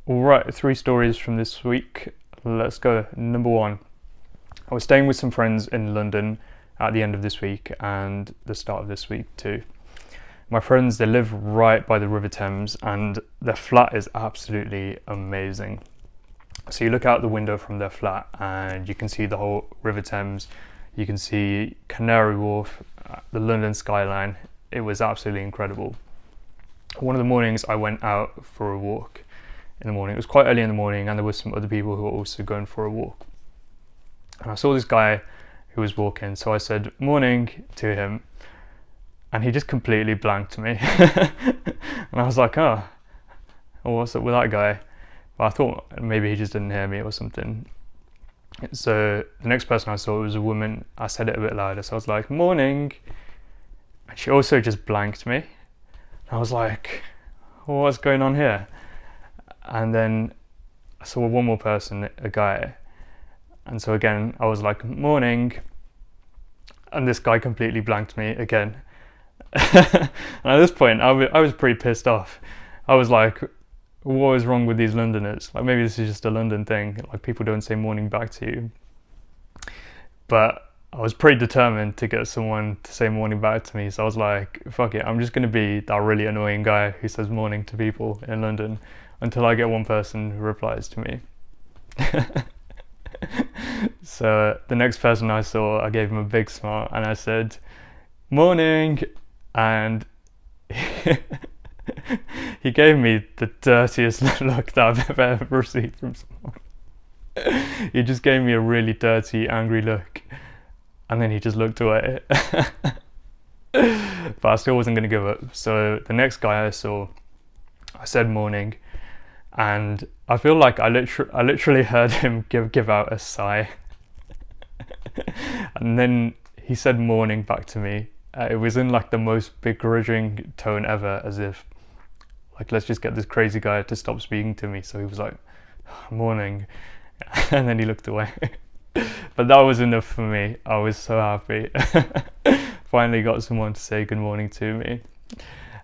Alright, three stories from this week. Let's go. Number one. I was staying with some friends in London at the end of this week and the start of this week too. My friends, they live right by the River Thames and their flat is absolutely amazing. So you look out the window from their flat and you can see the whole River Thames. You can see Canary Wharf, the London skyline. It was absolutely incredible. One of the mornings I went out for a walk in the morning. It was quite early in the morning and there were some other people who were also going for a walk. And I saw this guy who was walking, so I said morning to him and he just completely blanked me. And I was like, oh, what's up with that guy? But I thought maybe he just didn't hear me or something. So the next person I saw was a woman. I said it a bit louder, so I was like, morning. And she also just blanked me. I was like, what's going on here? And then I saw one more person, a guy. And so again, I was like, morning. And this guy completely blanked me again. And at this point, I was pretty pissed off. I was like, what is wrong with these Londoners? Like, maybe this is just a London thing. Like, people don't say morning back to you. But I was pretty determined to get someone to say morning back to me. So I was like, fuck it, I'm just going to be that really annoying guy who says morning to people in London until I get one person who replies to me. So the next person I saw, I gave him a big smile and I said, morning. And he gave me the dirtiest look that I've ever received from someone. He just gave me a really dirty, angry look. And then he just looked away. But I still wasn't going to give up. So the next guy I saw, I said morning. And I feel like I literally heard him give out a sigh. And then he said morning back to me. It was in like the most begrudging tone ever, as if like, let's just get this crazy guy to stop speaking to me. So he was like, morning. And then he looked away. But that was enough for me. I was so happy. Finally got someone to say good morning to me.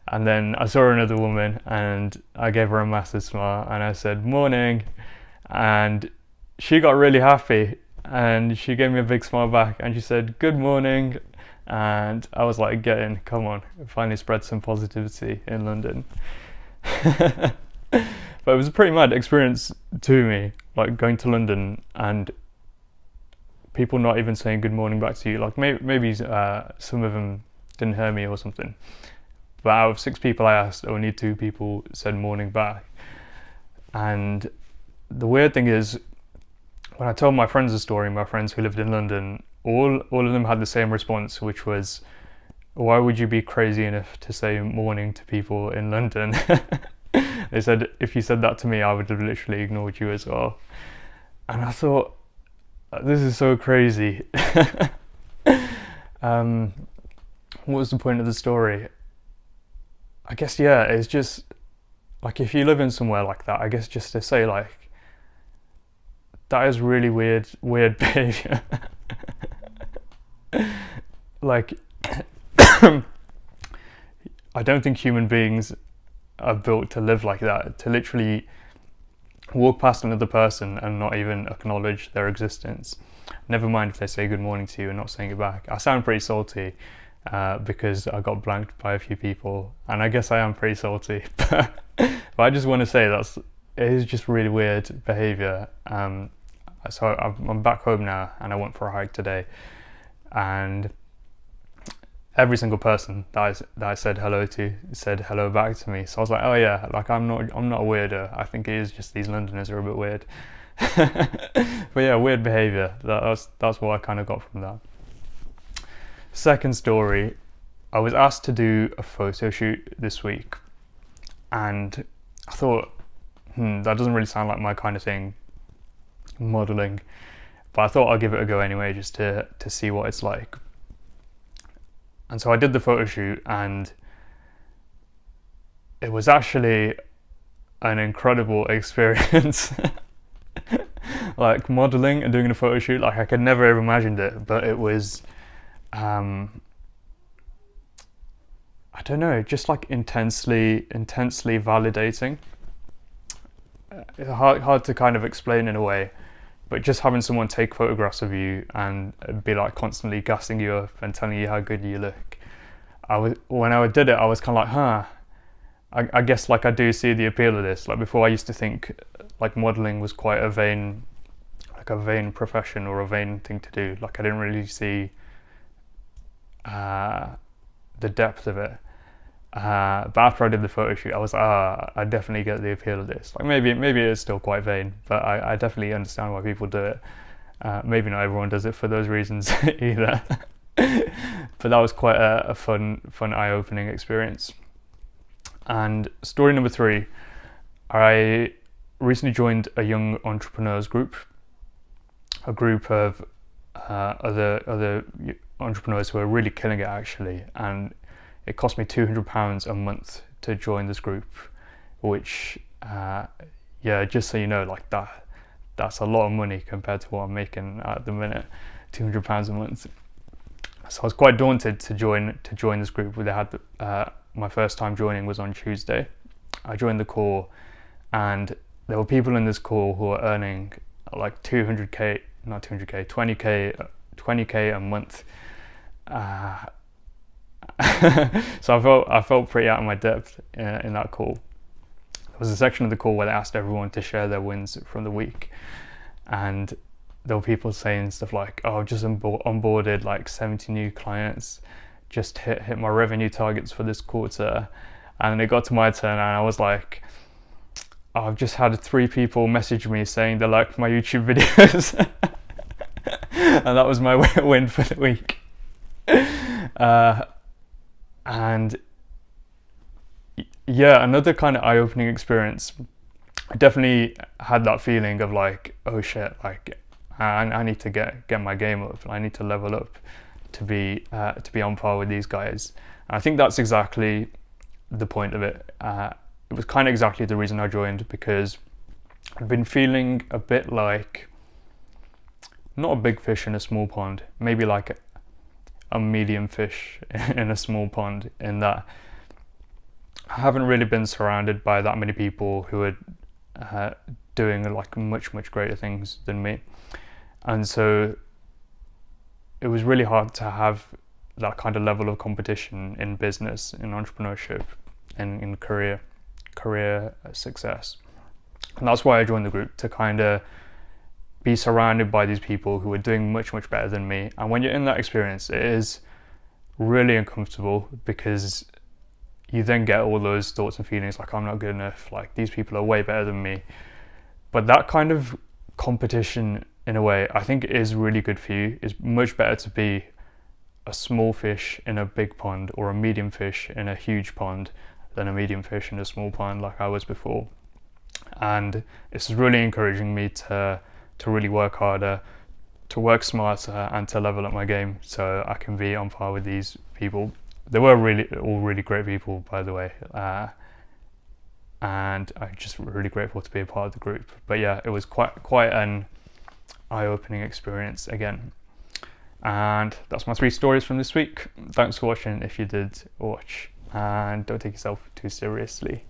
And then I saw another woman and I gave her a massive smile and I said morning, and she got really happy and she gave me a big smile back and she said good morning. And I was like, get in, come on, finally spread some positivity in London. But it was a pretty mad experience to me, like going to London and people not even saying good morning back to you. Like maybe some of them didn't hear me or something. But out of 6 people I asked, only 2 people said morning back. And the weird thing is, when I told my friends the story, my friends who lived in London, all of them had the same response, which was, why would you be crazy enough to say morning to people in London? They said, if you said that to me, I would have literally ignored you as well. And I thought, this is so crazy. What was the point of the story? I guess, yeah, it's just like, if you live in somewhere like that, I guess just to say like, that is really weird behavior. Like, I don't think human beings are built to live like that, to literally walk past another person and not even acknowledge their existence. Never mind if they say good morning to you and not saying it back. I sound pretty salty because I got blanked by a few people, and I guess I am pretty salty. But I just want to say it is just really weird behaviour. So I'm back home now and I went for a hike today, and every single person that I said hello to said hello back to me. So I was like, oh yeah, like I'm not a weirdo. I think it is just these Londoners are a bit weird. But yeah, weird behaviour. That's what I kind of got from that. Second story, I was asked to do a photo shoot this week, and I thought, that doesn't really sound like my kind of thing, modelling. But I thought I'd give it a go anyway, just to see what it's like. And so I did the photo shoot, and it was actually an incredible experience. Like, modelling and doing a photo shoot, like I could never have imagined it, but it was, I don't know, just like intensely validating. it's hard to kind of explain in a way, but just having someone take photographs of you and be like constantly gassing you up and telling you how good you look. When I did it, I was kind of like, I guess like I do see the appeal of this. Like before, I used to think like modeling was quite a vain profession or a vain thing to do. Like I didn't really see the depth of it. But after I did the photo shoot, I was like, I definitely get the appeal of this. Like maybe it is still quite vain, but I definitely understand why people do it. Maybe not everyone does it for those reasons either. But that was quite a fun eye-opening experience. And story number 3, I recently joined a young entrepreneurs group, a group of other entrepreneurs who are really killing it actually, and it cost me £200 a month to join this group, which just so you know, like that's a lot of money compared to what I'm making at the minute, £200 a month. So I was quite daunted to join this group. They had my first time joining was on Tuesday. I joined the call, and there were people in this call who are earning like 20k a month. So I felt pretty out of my depth in that call. There was a section of the call where they asked everyone to share their wins from the week, and there were people saying stuff like, "Oh, I've just onboarded like 70 new clients, just hit my revenue targets for this quarter," and then it got to my turn, and I was like, oh, "I've just had 3 people message me saying they liked my YouTube videos," and that was my win for the week. And yeah, another kind of eye-opening experience. I definitely had that feeling of like, oh shit, like I need to get my game up. I need to level up to be on par with these guys. And I think that's exactly the point of it. It was kind of exactly the reason I joined, because I'd been feeling a bit like not a big fish in a small pond, maybe like a medium fish in a small pond, in that I haven't really been surrounded by that many people who are doing like much greater things than me, and so it was really hard to have that kind of level of competition in business, in entrepreneurship, and in career success. And that's why I joined the group, to kind of be surrounded by these people who are doing much better than me. And when you're in that experience, it is really uncomfortable, because you then get all those thoughts and feelings like, I'm not good enough, like these people are way better than me. But that kind of competition, in a way, I think is really good for you. It's much better to be a small fish in a big pond, or a medium fish in a huge pond, than a medium fish in a small pond like I was before. And it's really encouraging me to really work harder, to work smarter, and to level up my game so I can be on par with these people. They were all really great people, by the way, and I'm just really grateful to be a part of the group. But yeah, it was quite an eye-opening experience again. And that's my 3 stories from this week. Thanks for watching if you did watch, and don't take yourself too seriously.